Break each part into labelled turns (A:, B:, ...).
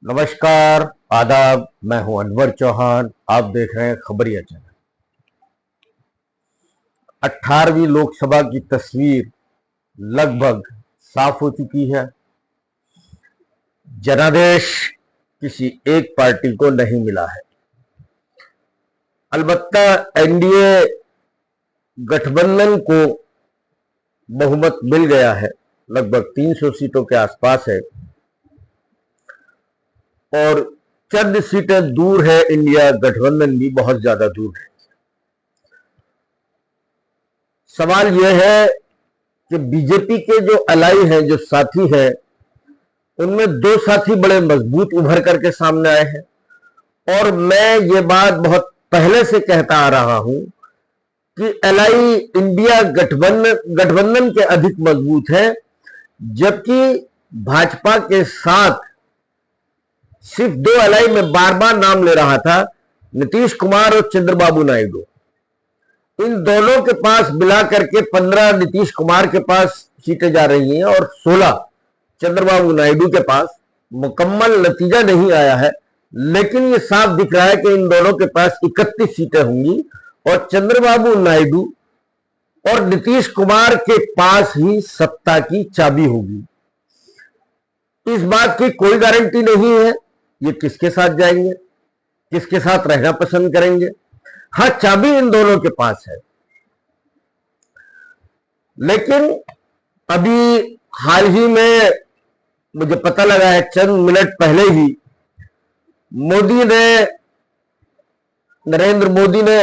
A: नमस्कार, आदाब। मैं हूं अनवर चौहान। आप देख रहे हैं खबरिया चैनल। 18वीं लोकसभा की तस्वीर लगभग साफ हो चुकी है। जनादेश किसी एक पार्टी को नहीं मिला है। अलबत्ता एनडीए गठबंधन को बहुमत मिल गया है, लगभग 300 सीटों के आसपास है और चंद सीटें दूर है। इंडिया गठबंधन भी बहुत ज्यादा दूर है। सवाल यह है कि बीजेपी के जो अलाई हैं, जो साथी हैं, उनमें दो साथी बड़े मजबूत उभर करके सामने आए हैं और मैं ये बात बहुत पहले से कहता आ रहा हूं कि अलाई इंडिया गठबंधन के अधिक मजबूत है, जबकि भाजपा के साथ सिर्फ दो अलाई में बार बार नाम ले रहा था, नीतीश कुमार और चंद्रबाबू नायडू। इन दोनों के पास मिला करके 15 नीतीश कुमार के पास सीटें जा रही हैं और 16 चंद्रबाबू नायडू के पास। मुकम्मल नतीजा नहीं आया है, लेकिन ये साफ दिख रहा है कि इन दोनों के पास 31 सीटें होंगी और चंद्रबाबू नायडू और नीतीश कुमार के पास ही सत्ता की चाबी होगी। इस बात की कोई गारंटी नहीं है ये किसके साथ जाएंगे, किसके साथ रहना पसंद करेंगे। हाँ, चाबी इन दोनों के पास है। लेकिन अभी हाल ही में मुझे पता लगा है, चंद मिनट पहले ही नरेंद्र मोदी ने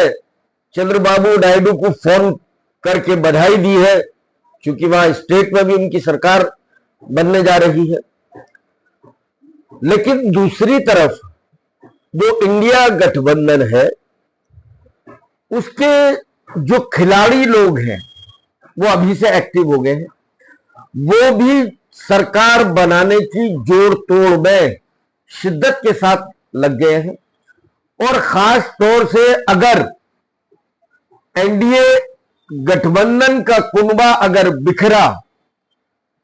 A: चंद्रबाबू नायडू को फोन करके बधाई दी है, क्योंकि वहां स्टेट में भी उनकी सरकार बनने जा रही है। लेकिन दूसरी तरफ जो इंडिया गठबंधन है, उसके जो खिलाड़ी लोग हैं वो अभी से एक्टिव हो गए हैं। वो भी सरकार बनाने की जोड़ तोड़ में शिद्दत के साथ लग गए हैं और खास तौर से अगर एनडीए गठबंधन का कुनबा अगर बिखरा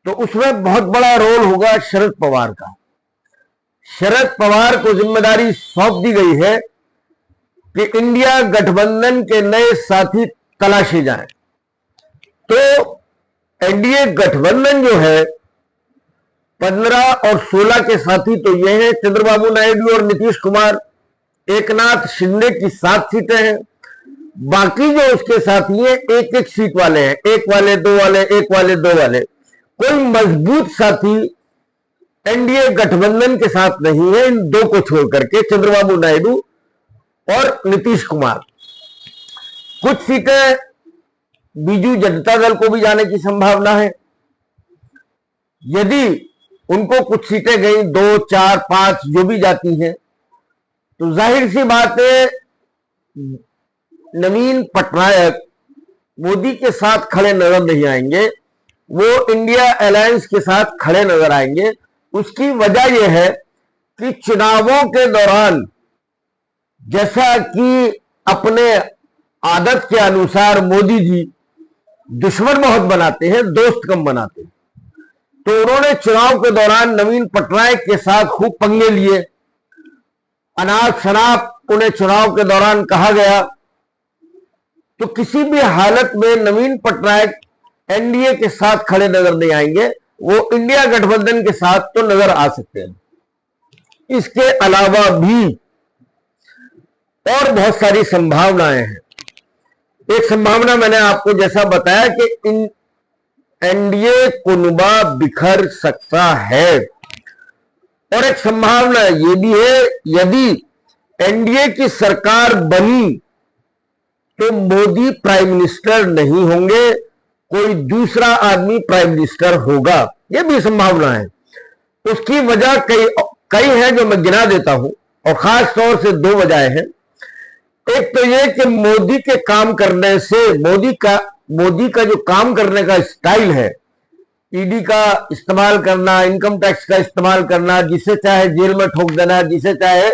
A: तो उसमें बहुत बड़ा रोल होगा शरद पवार का। शरद पवार को जिम्मेदारी सौंप दी गई है कि इंडिया गठबंधन के नए साथी तलाशे जाएं। तो एनडीए गठबंधन जो है 15 और 16 के साथी तो ये हैं चंद्रबाबू नायडू और नीतीश कुमार। एकनाथ शिंदे की 7 सीटें हैं। बाकी जो उसके साथी हैं एक एक सीट वाले हैं, एक वाले, दो वाले, एक वाले, दो वाले। कोई मजबूत साथी एनडीए गठबंधन के साथ नहीं है, इन दो को छोड़ करके, चंद्रबाबू नायडू और नीतीश कुमार। कुछ सीटें बीजू जनता दल को भी जाने की संभावना है। यदि उनको कुछ सीटें गई, 2, 4, 5 जो भी जाती हैं, तो जाहिर सी बात है नवीन पटनायक मोदी के साथ खड़े नजर नहीं आएंगे, वो इंडिया अलायंस के साथ खड़े नजर आएंगे। उसकी वजह यह है कि चुनावों के दौरान, जैसा कि अपने आदत के अनुसार मोदी जी दुश्मन बहुत बनाते हैं, दोस्त कम बनाते हैं, तो उन्होंने चुनाव के दौरान नवीन पटनायक के साथ खूब पंगे लिए। अनाप शनाप उन्हें चुनाव के दौरान कहा गया। तो किसी भी हालत में नवीन पटनायक एनडीए के साथ खड़े नजर नहीं आएंगे, वो इंडिया गठबंधन के साथ तो नजर आ सकते हैं। इसके अलावा भी और बहुत सारी संभावनाएं हैं। एक संभावना मैंने आपको जैसा बताया कि इन एनडीए कुनबा बिखर सकता है और एक संभावना ये भी है, यदि एनडीए की सरकार बनी तो मोदी प्राइम मिनिस्टर नहीं होंगे, कोई दूसरा आदमी प्राइम मिनिस्टर होगा। यह भी संभावना है। उसकी वजह कई है जो मैं गिना देता हूं और खास तौर से 2 वजह हैं। एक तो यह कि मोदी के काम करने से, मोदी का जो काम करने का स्टाइल है, ईडी का इस्तेमाल करना, इनकम टैक्स का इस्तेमाल करना, जिसे चाहे जेल में ठोक देना, जिसे चाहे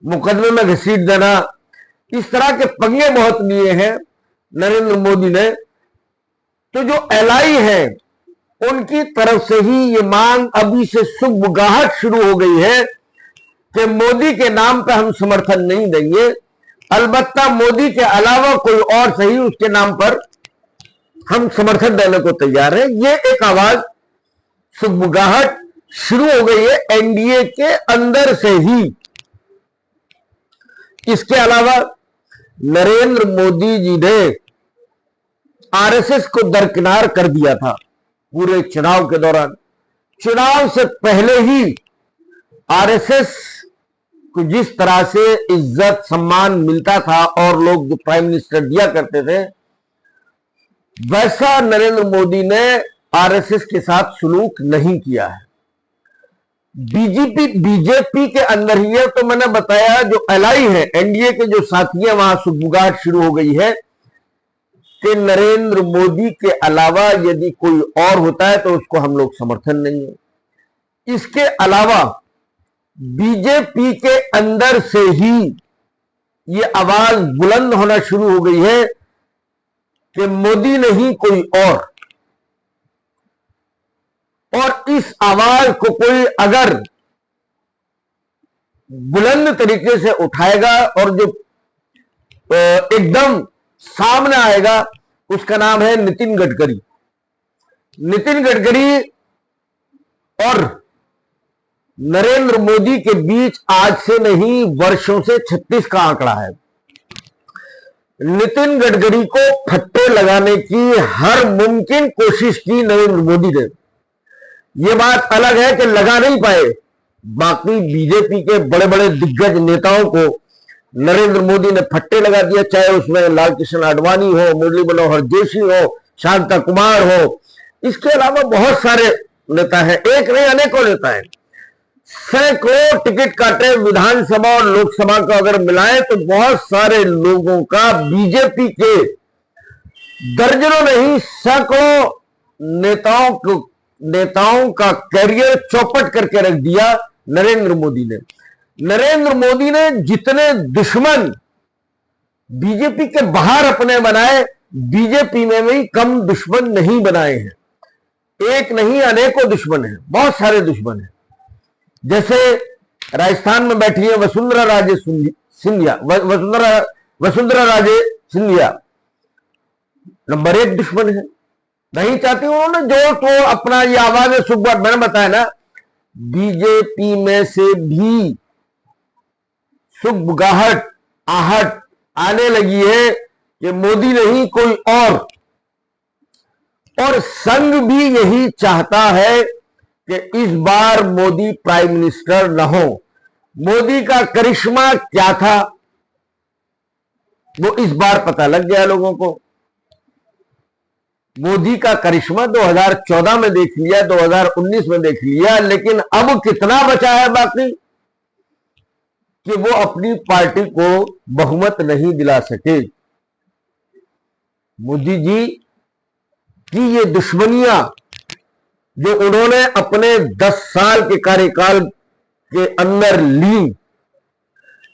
A: मुकदमे में घसीट देना, इस तरह के पंगे बहुत लिए हैं नरेंद्र मोदी ने। तो जो एलआई है उनकी तरफ से ही ये मांग अभी से सुगबुगाहट शुरू हो गई है कि मोदी के नाम पे हम समर्थन नहीं देंगे, अलबत्ता मोदी के अलावा कोई और सही, उसके नाम पर हम समर्थन देने को तैयार है। ये एक आवाज, सुगबुगाहट शुरू हो गई है एनडीए के अंदर से ही। इसके अलावा नरेंद्र मोदी जी ने आरएसएस को दरकिनार कर दिया था पूरे चुनाव के दौरान। चुनाव से पहले ही आरएसएस को जिस तरह से इज्जत सम्मान मिलता था और लोग जो प्राइम मिनिस्टर दिया करते थे, वैसा नरेंद्र मोदी ने आरएसएस के साथ सलूक नहीं किया है। बीजेपी के अंदर ही है, तो मैंने बताया जो एलआई है, एनडीए के जो साथी हैं, वहां सुगबुगाहट शुरू हो गई है कि नरेंद्र मोदी के अलावा यदि कोई और होता है तो उसको हम लोग समर्थन नहीं है। इसके अलावा बीजेपी के अंदर से ही ये आवाज बुलंद होना शुरू हो गई है कि मोदी नहीं कोई और इस आवाज को कोई अगर बुलंद तरीके से उठाएगा और जो एकदम सामने आएगा, उसका नाम है नितिन गडकरी। नितिन गडकरी और नरेंद्र मोदी के बीच आज से नहीं वर्षों से 36 का आंकड़ा है। नितिन गडकरी को फट्टे लगाने की हर मुमकिन कोशिश की नरेंद्र मोदी ने। यह बात अलग है कि लगा नहीं पाए। बाकी बीजेपी के बड़े बड़े दिग्गज नेताओं को नरेंद्र मोदी ने फट्टे लगा दिया, चाहे उसमें लाल कृष्ण आडवाणी हो, मुरली मनोहर जोशी हो, शांता कुमार हो। इसके अलावा बहुत सारे नेता हैं, एक नहीं अनेकों नेता हैं। सैकड़ों टिकट काटे विधानसभा और लोकसभा को अगर मिलाएं तो बहुत सारे लोगों का, बीजेपी के दर्जनों नहीं सैकड़ों नेताओं का करियर चौपट करके रख दिया नरेंद्र मोदी ने। नरेंद्र मोदी ने जितने दुश्मन बीजेपी के बाहर अपने बनाए, बीजेपी में भी कम दुश्मन नहीं बनाए हैं। एक नहीं अनेकों दुश्मन हैं, बहुत सारे दुश्मन हैं। जैसे राजस्थान में बैठी है वसुंधरा राजे सिंधिया, वसुंधरा राजे सिंधिया नंबर 1 दुश्मन है। नहीं चाहती उन्होंने जो तो अपना ये आवाज है सुगबुगाहट। मैंने बताया ना, बीजेपी में से भी सुगबुगाहट आहट आने लगी है कि मोदी नहीं कोई और संघ भी यही चाहता है कि इस बार मोदी प्राइम मिनिस्टर न हो। मोदी का करिश्मा क्या था वो इस बार पता लग गया लोगों को। मोदी का करिश्मा 2014 में देख लिया, 2019 में देख लिया, लेकिन अब कितना बचा है बाकी कि वो अपनी पार्टी को बहुमत नहीं दिला सके। मोदी जी की ये दुश्मनियां जो उन्होंने अपने 10 साल के कार्यकाल के अंदर ली,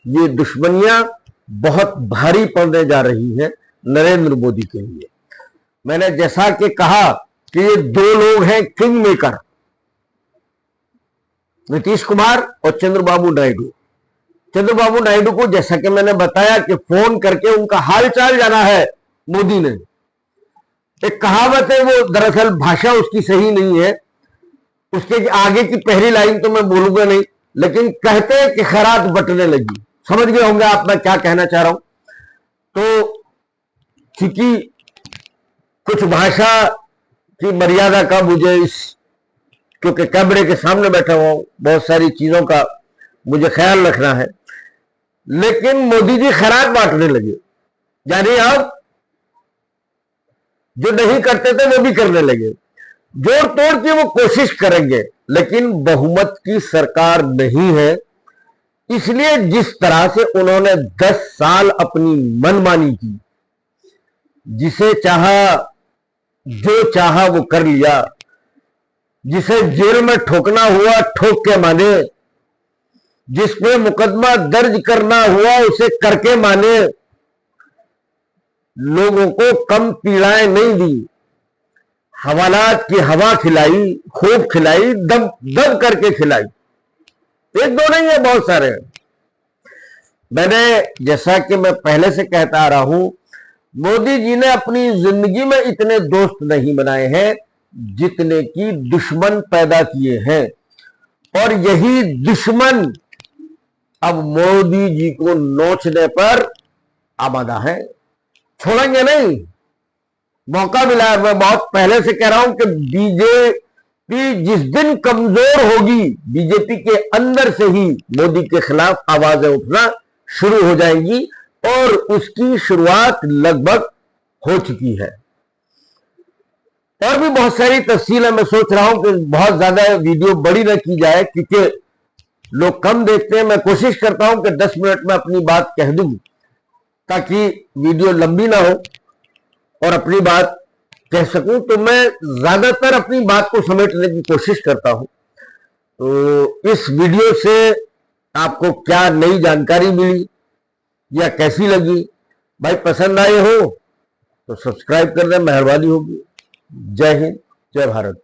A: ये दुश्मनियां बहुत भारी पड़ने जा रही हैं नरेंद्र मोदी के लिए। मैंने जैसा कि कहा कि ये 2 लोग हैं किंग मेकर, नीतीश कुमार और चंद्रबाबू नायडू। चंद्रबाबू नायडू को जैसा कि मैंने बताया कि फोन करके उनका हालचाल जाना है मोदी ने। एक कहावत है, वो दरअसल भाषा उसकी सही नहीं है, उसके आगे की पहली लाइन तो मैं बोलूंगा नहीं, लेकिन कहते हैं कि खैरात बटने लगी। समझ गए होंगे आप मैं क्या कहना चाह रहा हूं। तो क्योंकि कुछ भाषा की मर्यादा का मुझे क्योंकि कैमरे के सामने बैठा हुआ हूं, बहुत सारी चीजों का मुझे ख्याल रखना है, लेकिन मोदी जी खैरात बांटने लगे। यानी अब जो नहीं करते थे वो भी करने लगे। जोड़ तोड़ की वो कोशिश करेंगे, लेकिन बहुमत की सरकार नहीं है। इसलिए जिस तरह से उन्होंने 10 साल अपनी मनमानी की, जिसे चाहा जो चाहा वो कर लिया, जिसे जेल में ठोकना हुआ ठोक के माने, जिसमें मुकदमा दर्ज करना हुआ उसे करके माने, लोगों को कम पीड़ाएं नहीं दी, हवालात की हवा खिलाई, खूब खिलाई, दब दब करके खिलाई। एक दो नहीं है, बहुत सारे हैं। मैंने, जैसा कि मैं पहले से कहता आ रहा हूं, मोदी जी ने अपनी जिंदगी में इतने दोस्त नहीं बनाए हैं जितने की दुश्मन पैदा किए हैं, और यही दुश्मन अब मोदी जी को नोचने पर आमादा है। छोड़ेंगे नहीं, मौका मिला है। मैं बहुत पहले से कह रहा हूं कि बीजेपी जिस दिन कमजोर होगी, बीजेपी के अंदर से ही मोदी के खिलाफ आवाजें उठना शुरू हो जाएंगी, और उसकी शुरुआत लगभग हो चुकी है। और भी बहुत सारी तफसीलें मैं सोच रहा हूं कि बहुत ज्यादा वीडियो बड़ी न की जाए, क्योंकि लोग कम देखते हैं। मैं कोशिश करता हूं कि 10 मिनट में अपनी बात कह दूं, ताकि वीडियो लंबी ना हो और अपनी बात कह सकूं। तो मैं ज्यादातर अपनी बात को समेटने की कोशिश करता हूं। तो इस वीडियो से आपको क्या नई जानकारी मिली या कैसी लगी, भाई पसंद आए हो तो सब्सक्राइब कर दें, मेहरबानी होगी। जय हिंद, जय भारत।